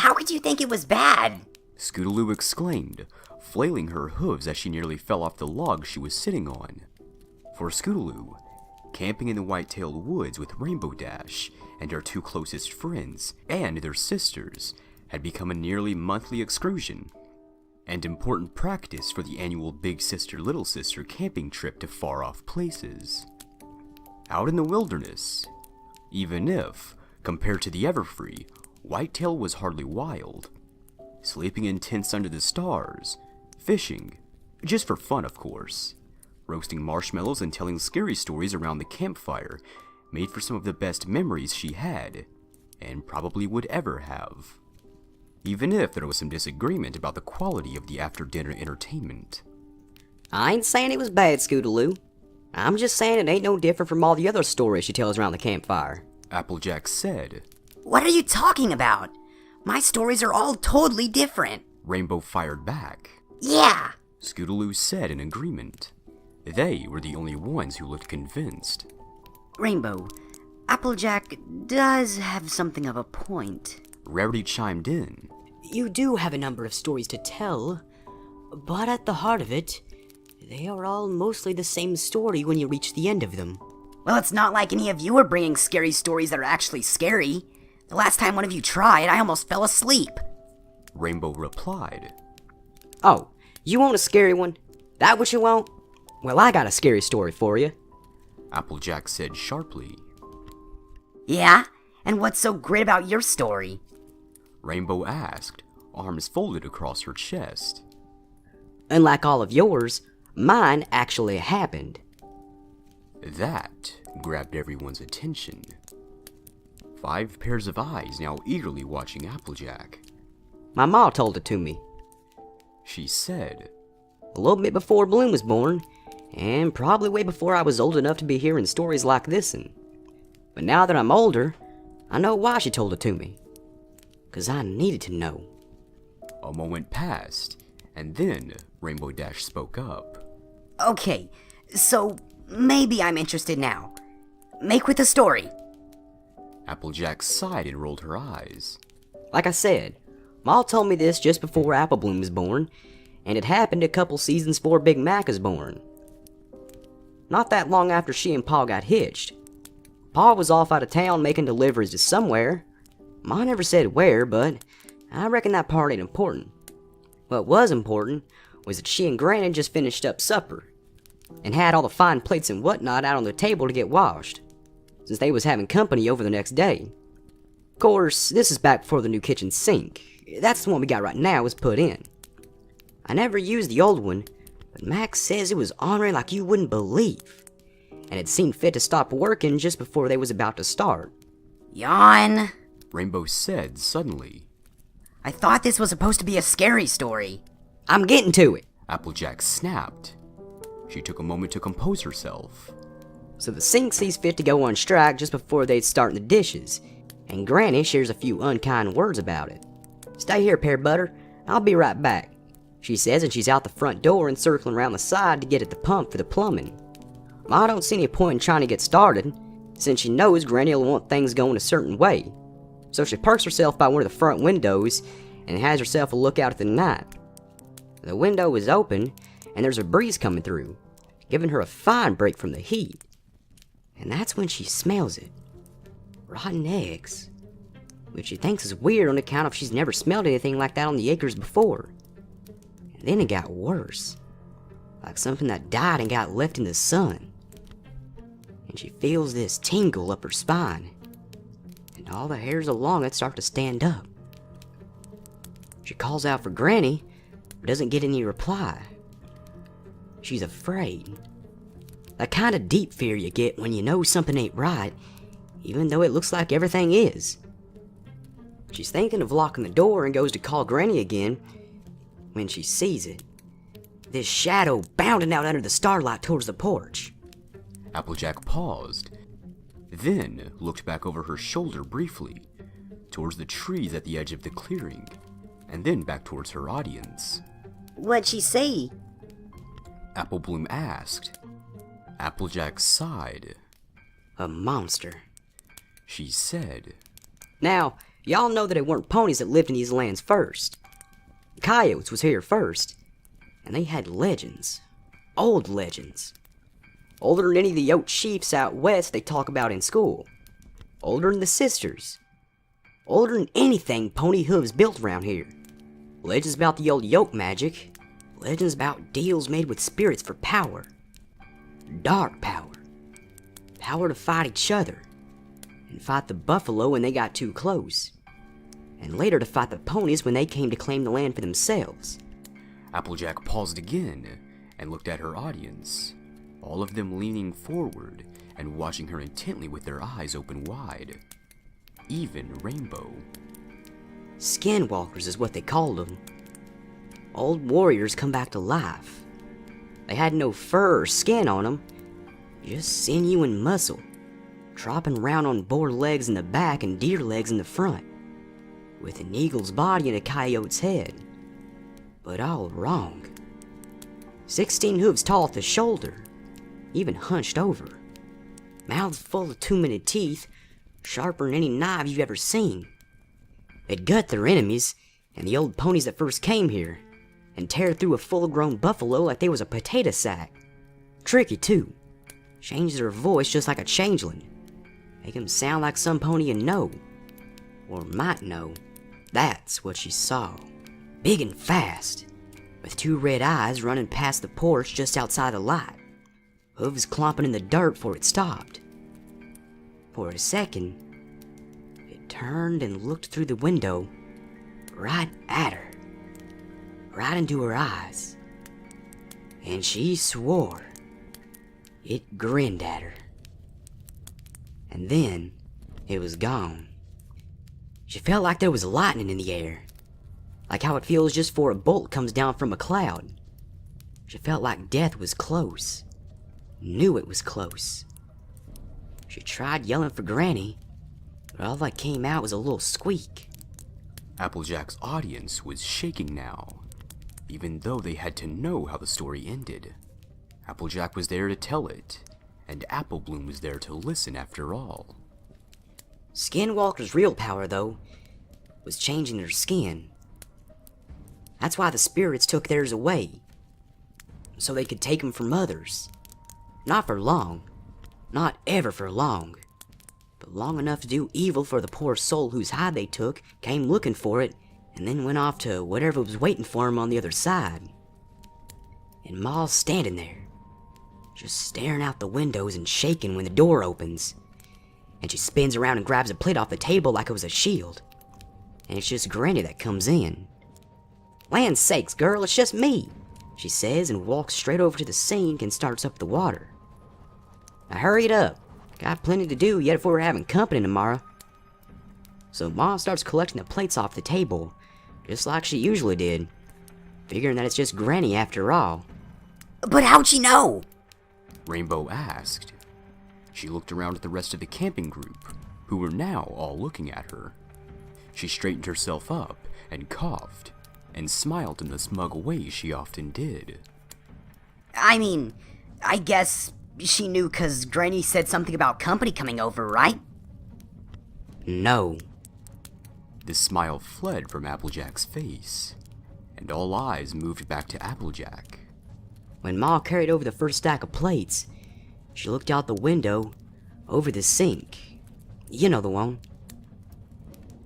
How could you think it was bad? Scootaloo exclaimed, flailing her hooves as she nearly fell off the log she was sitting on. For Scootaloo, camping in the white-tailed woods with Rainbow Dash and her two closest friends and their sisters had become a nearly monthly excursion, and important practice for the annual Big Sister Little Sister camping trip to far-off places. Out in the wilderness, even if, compared to the Everfree, Whitetail was hardly wild, sleeping in tents under the stars, fishing, just for fun of course, roasting marshmallows and telling scary stories around the campfire made for some of the best memories she had, and probably would ever have. Even if there was some disagreement about the quality of the after-dinner entertainment. I ain't saying it was bad, Scootaloo. I'm just saying it ain't no different from all the other stories she tells around the campfire. Applejack said. What are you talking about? My stories are all totally different. Rainbow fired back. Yeah. Scootaloo said in agreement. They were the only ones who looked convinced. Rainbow, Applejack does have something of a point. Rarity chimed in. You do have a number of stories to tell, but at the heart of it, they are all mostly the same story when you reach the end of them. Well, it's not like any of you are bringing scary stories that are actually scary. The last time one of you tried, I almost fell asleep. Rainbow replied. Oh, you want a scary one? That what you want? Well, I got a scary story for you. Applejack said sharply. Yeah? And what's so great about your story? Rainbow asked, arms folded across her chest. Unlike all of yours, mine actually happened. That grabbed everyone's attention. 5 pairs of eyes now eagerly watching Applejack. My ma told it to me. She said, A little bit before Bloom was born, and probably way before I was old enough to be hearing stories like this'n. But now that I'm older, I know why she told it to me. 'Cause I needed to know. A moment passed, and then Rainbow Dash spoke up. Okay, so maybe I'm interested now. Make with the story. Applejack sighed and rolled her eyes. Like I said, Ma told me this just before Apple Bloom was born, and it happened a couple seasons before Big Mac was born. Not that long after she and Pa got hitched. Pa was off out of town making deliveries to somewhere. Ma never said where, but I reckon that part ain't important. What was important was that she and Granny just finished up supper, and had all the fine plates and whatnot out on the table to get washed, since they was having company over the next day. Of course, this is back before the new kitchen sink. That's the one we got right now was put in. I never used the old one, but Max says it was ornery like you wouldn't believe, and it seemed fit to stop working just before they was about to start. Yawn. Rainbow said suddenly. I thought this was supposed to be a scary story. I'm getting to it. Applejack snapped. She took a moment to compose herself. So the sink sees fit to go on strike just before they'd start the dishes, and Granny shares a few unkind words about it. Stay here, Pear Butter. I'll be right back, she says, and she's out the front door and circling around the side to get at the pump for the plumbing. Ma don't see any point in trying to get started, since she knows Granny will want things going a certain way. So she parks herself by one of the front windows and has herself a look out at the night. The window is open, and there's a breeze coming through, giving her a fine break from the heat. And that's when she smells it. Rotten eggs. Which she thinks is weird on account of she's never smelled anything like that on the acres before. And then it got worse. Like something that died and got left in the sun. And she feels this tingle up her spine. And all the hairs along it start to stand up. She calls out for Granny, but doesn't get any reply. She's afraid. That kind of deep fear you get when you know something ain't right, even though it looks like everything is. She's thinking of locking the door and goes to call Granny again, when she sees it. This shadow bounding out under the starlight towards the porch. Applejack paused, then looked back over her shoulder briefly, towards the trees at the edge of the clearing, and then back towards her audience. What'd she say? Apple Bloom asked. Applejack sighed. A monster, She said. Now, Y'all know that it weren't ponies that lived in these lands first. Coyotes was here first, and they had legends. Old legends. Older than any of the Yote chiefs out west they talk about in school. Older than the sisters. Older than anything pony hooves built around here. Legends about the old Yote magic. Legends about deals made with spirits for power. Dark power. Power to fight each other. And fight the buffalo when they got too close. And later to fight the ponies when they came to claim the land for themselves. Applejack paused again and looked at her audience, all of them leaning forward and watching her intently with their eyes open wide. Even Rainbow. Skinwalkers is what they called them. Old warriors come back to life. They had no fur or skin on them, just sinew and muscle, tropping around on boar legs in the back and deer legs in the front, with an eagle's body and a coyote's head. But all wrong. 16 hooves tall at the shoulder, even hunched over. Mouths full of two-minute teeth, sharper than any knife you've ever seen. They'd gut their enemies, and the old ponies that first came here, and tear through a full-grown buffalo like they was a potato sack. Tricky, too. Change their voice just like a changeling. Make 'em sound like some pony you know. Or might know. That's what she saw. Big and fast, with two red eyes running past the porch just outside the light. Hooves clomping in the dirt before it stopped. For a second, it turned and looked through the window, right at her. Right into her eyes. And she swore. It grinned at her. And then, it was gone. She felt like there was lightning in the air. Like how it feels just before a bolt comes down from a cloud. She felt like death was close. Knew it was close. She tried yelling for Granny, but all that came out was a little squeak. Applejack's audience was shaking now, even though they had to know how the story ended. Applejack was there to tell it, and Applebloom was there to listen after all. Skinwalker's real power, though, was changing their skin. That's why the spirits took theirs away, so they could take them from others. Not for long, not ever for long, but long enough to do evil for the poor soul whose hide they took, came looking for it, and then went off to whatever was waiting for him on the other side. And Ma's standing there, just staring out the windows and shaking when the door opens. And she spins around and grabs a plate off the table like it was a shield. And it's just Granny that comes in. "Land's sakes, girl, it's just me," she says, and walks straight over to the sink and starts up the water. "Now hurry it up. Got plenty to do yet if we're having company tomorrow." So Ma starts collecting the plates off the table, just like she usually did, figuring that it's just Granny after all. But how'd she know? Rainbow asked. She looked around at the rest of the camping group, who were now all looking at her. She straightened herself up and coughed, and smiled in the smug way she often did. I mean, I guess she knew 'cause Granny said something about company coming over, right? No. The smile fled from Applejack's face, and all eyes moved back to Applejack. When Ma carried over the first stack of plates, she looked out the window, over the sink. You know the one.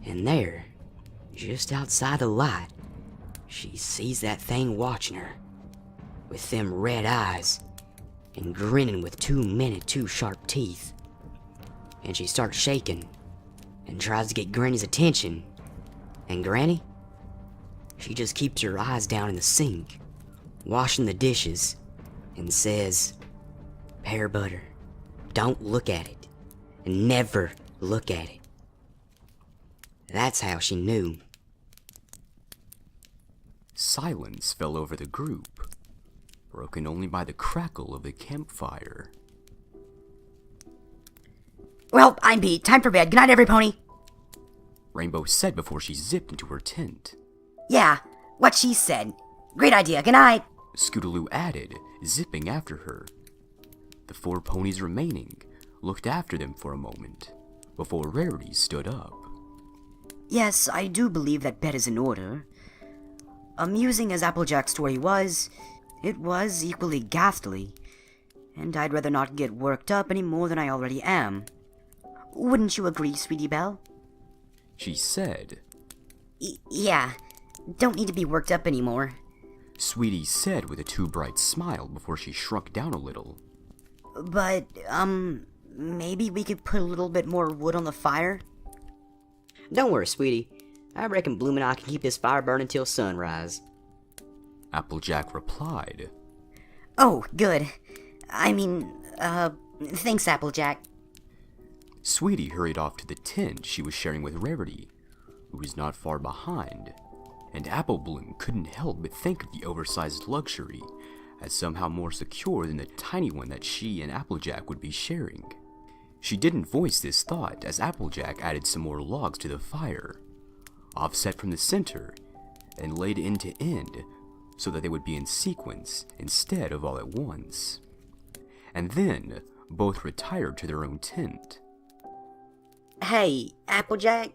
And there, just outside the light, she sees that thing watching her, with them red eyes, and grinning with 2 minute, 2 sharp teeth. And she starts shaking, and tries to get Granny's attention. And Granny? She just keeps her eyes down in the sink, washing the dishes, and says, "Pear Butter, don't look at it. Never look at it." That's how she knew. Silence fell over the group, broken only by the crackle of the campfire. Well, I'm beat. Time for bed. Good night, every pony. Rainbow said before she zipped into her tent. Yeah, what she said. Great idea. Good night. Scootaloo added, zipping after her. The 4 ponies remaining looked after them for a moment, before Rarity stood up. Yes, I do believe that bed is in order. Amusing as Applejack's story was, it was equally ghastly, and I'd rather not get worked up any more than I already am. Wouldn't you agree, Sweetie Belle? She said. Yeah, don't need to be worked up anymore. Sweetie said with a too bright smile before she shrunk down a little. But, maybe we could put a little bit more wood on the fire? Don't worry, sweetie. I reckon Bloom and I can keep this fire burning till sunrise. Applejack replied. Oh, good. Thanks, Applejack. Sweetie hurried off to the tent she was sharing with Rarity, who was not far behind, and Apple Bloom couldn't help but think of the oversized luxury as somehow more secure than the tiny one that she and Applejack would be sharing. She didn't voice this thought as Applejack added some more logs to the fire, offset from the center, and laid end to end so that they would be in sequence instead of all at once. And then both retired to their own tent. Hey, Applejack?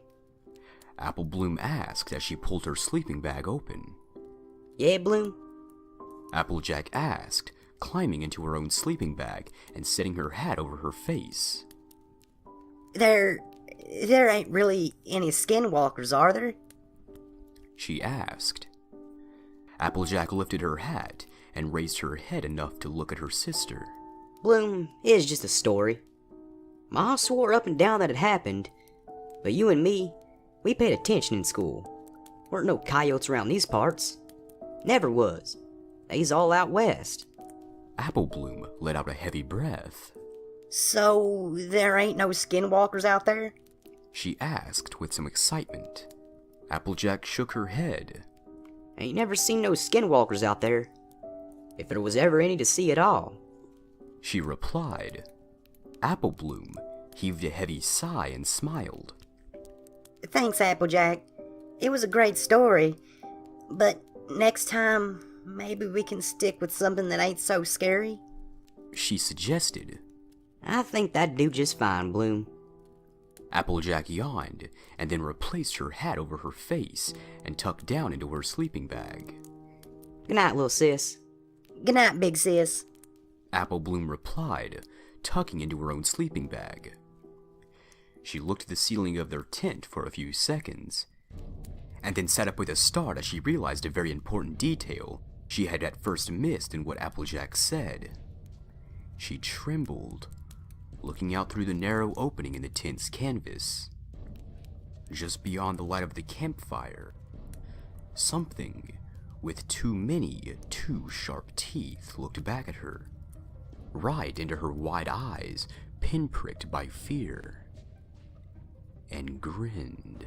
Apple Bloom asked as she pulled her sleeping bag open. Yeah, Bloom? Applejack asked, climbing into her own sleeping bag and setting her hat over her face. There ain't really any skinwalkers, are there? She asked. Applejack lifted her hat and raised her head enough to look at her sister. Bloom, it's just a story. Ma swore up and down that it happened, but you and me, we paid attention in school. Weren't no coyotes around these parts. Never was. They's all out west. Apple Bloom let out a heavy breath. So, there ain't no skinwalkers out there? She asked with some excitement. Applejack shook her head. Ain't never seen no skinwalkers out there. If there was ever any to see at all. She replied. Apple Bloom heaved a heavy sigh and smiled. Thanks, Applejack. It was a great story. But next time, maybe we can stick with something that ain't so scary? She suggested. I think that'd do just fine, Bloom. Applejack yawned and then replaced her hat over her face and tucked down into her sleeping bag. Good night, little sis. Good night, big sis. Apple Bloom replied, tucking into her own sleeping bag. She looked at the ceiling of their tent for a few seconds, and then sat up with a start as she realized a very important detail she had at first missed in what Applejack said. She trembled, looking out through the narrow opening in the tent's canvas. Just beyond the light of the campfire, something with too sharp teeth looked back at her, right into her wide eyes, pinpricked by fear, and grinned.